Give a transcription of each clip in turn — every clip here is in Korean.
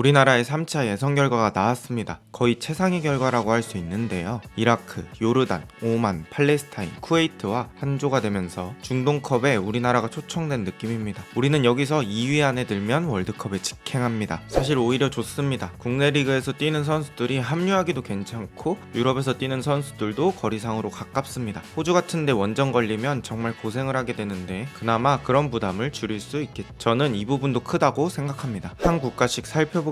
우리나라의 3차 예선 결과가 나왔습니다. 거의 최상위 결과라고 할 수 있는데요. 이라크, 요르단, 오만, 팔레스타인, 쿠웨이트와 한조가 되면서 중동컵에 우리나라가 초청된 느낌입니다. 우리는 여기서 2위 안에 들면 월드컵에 직행합니다. 사실 오히려 좋습니다. 국내 리그에서 뛰는 선수들이 합류하기도 괜찮고 유럽에서 뛰는 선수들도 거리상으로 가깝습니다. 호주 같은데 원정 걸리면 정말 고생을 하게 되는데 그나마 그런 부담을 줄일 수 있겠죠. 저는 이 부분도 크다고 생각합니다. 한 국가씩 살펴보겠습니다.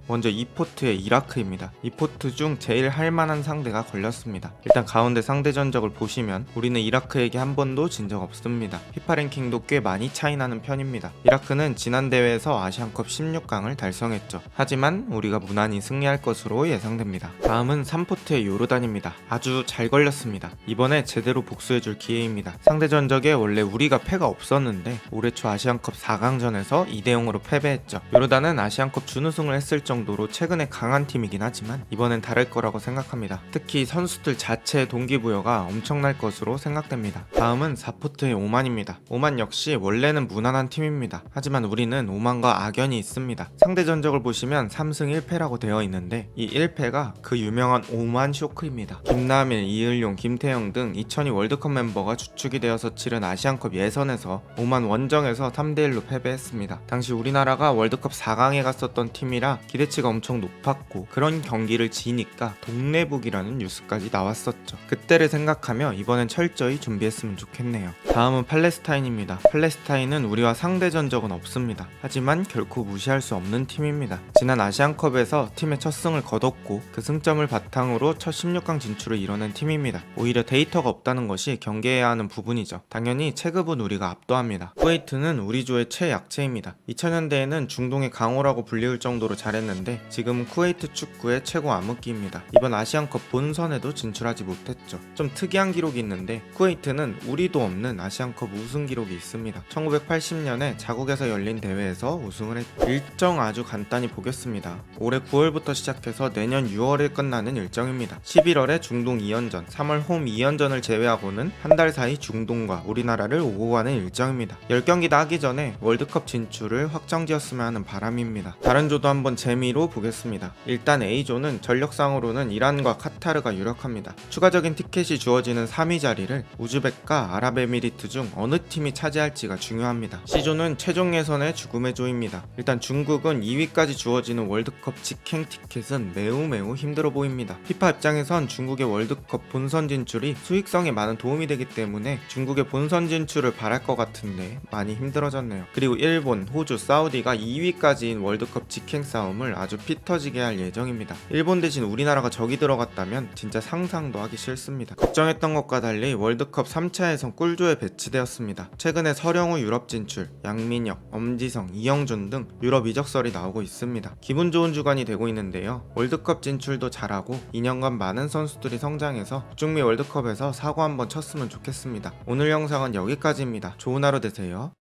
먼저 이포트의 이라크입니다. 이포트 중 제일 할만한 상대가 걸렸습니다. 일단 가운데 상대 전적을 보시면 우리는 이라크에게 한 번도 진 적 없습니다. 피파 랭킹도 꽤 많이 차이나는 편입니다. 이라크는 지난 대회에서 아시안컵 16강을 달성했죠. 하지만 우리가 무난히 승리할 것으로 예상됩니다. 다음은 3포트의 요르단입니다. 아주 잘 걸렸습니다. 이번에 제대로 복수해줄 기회입니다. 상대 전적에 원래 우리가 패가 없었는데 올해 초 아시안컵 4강전에서 2대0으로 패배했죠. 요르단은 아시안컵 준우승을 했을 정도로 최근에 강한 팀이긴 하지만 이번엔 다를 거라고 생각합니다. 특히 선수들 자체의 동기부여가 엄청날 것으로 생각됩니다. 다음은 4포트의 오만입니다. 오만 역시 원래는 무난한 팀입니다. 하지만 우리는 오만과 악연이 있습니다. 상대 전적을 보시면 3승 1패라고 되어 있는데 이 1패가 그 유명한 오만 쇼크입니다. 김남일, 이을용, 김태형 등 2002 월드컵 멤버가 주축이 되어서 치른 아시안컵 예선에서 오만 원정에서 3대1로 패배했습니다. 당시 우리나라가 월드컵 4강에 갔었던 팀이라 기대치가 엄청 높았고 그런 경기를 지니까 동네북이라는 뉴스까지 나왔었죠. 그때를 생각하며 이번엔 철저히 준비했으면 좋겠네요. 다음은 팔레스타인입니다. 팔레스타인은 우리와 상대 전적은 없습니다. 하지만 결코 무시할 수 없는 팀입니다. 지난 아시안컵에서 팀의 첫 승을 거뒀고 그 승점을 바탕으로 첫 16강 진출을 이뤄낸 팀입니다. 오히려 데이터가 없다는 것이 경계해야 하는 부분이죠. 당연히 체급은 우리가 압도합니다. 쿠웨이트는 우리 조의 최약체입니다. 2000년대에는 중동의 강호라고 불리울 정도로 잘했는데 지금은 쿠웨이트 축구의 최고 암흑기입니다. 이번 아시안컵 본선에도 진출하지 못했죠. 좀 특이한 기록이 있는데 쿠웨이트는 우리도 없는 아시안컵 우승 기록이 있습니다. 1980년에 자국에서 열린 대회에서 우승을 했죠. 일정 아주 간단히 보겠습니다. 올해 9월부터 시작해서 내년 6월에 끝나는 일정입니다. 11월에 중동 2연전, 3월 홈 2연전을 제외하고는 한 달 사이 중동과 우리나라를 오고 가는 일정입니다. 10경기 다 하기 전에 월드컵 진출을 확정지었으면 하는 바람입니다. 다른 조도 한번 재미로 보겠습니다. 일단 A조는 전력상으로는 이란과 카타르가 유력합니다. 추가적인 티켓이 주어지는 3위 자리를 우즈벡과 아랍에미리트 중 어느 팀이 차지할지가 중요합니다. C조는 최종 예선의 죽음의 조입니다. 일단 중국은 2위까지 주어지는 월드컵 직행 티켓은 매우 힘들어 보입니다. 피파 입장에선 중국의 월드컵 본선 진출이 수익성에 많은 도움이 되기 때문에 중국의 본선 진출을 바랄 것 같은데 많이 힘들어졌네요. 그리고 일본, 호주, 사우디가 2위까지인 월드컵 직행 싸움을 아주 피터지게 할 예정입니다. 일본 대신 우리나라가 적이 들어갔다면 진짜 상상도 하기 싫습니다. 걱정했던 것과 달리 월드컵 3차 예선 꿀조에 배치되었습니다. 최근에 서령우 유럽 진출, 양민혁, 엄지성, 이영준 등 유럽 이적설이 나오고 있습니다. 기분 좋은 주간이 되고 있는데요. 월드컵 진출도 잘하고 2년간 많은 선수들이 성장해서 북중미 월드컵에서 사고 한번 쳤으면 좋겠습니다. 오늘 영상은 여기까지입니다. 좋은 하루 되세요.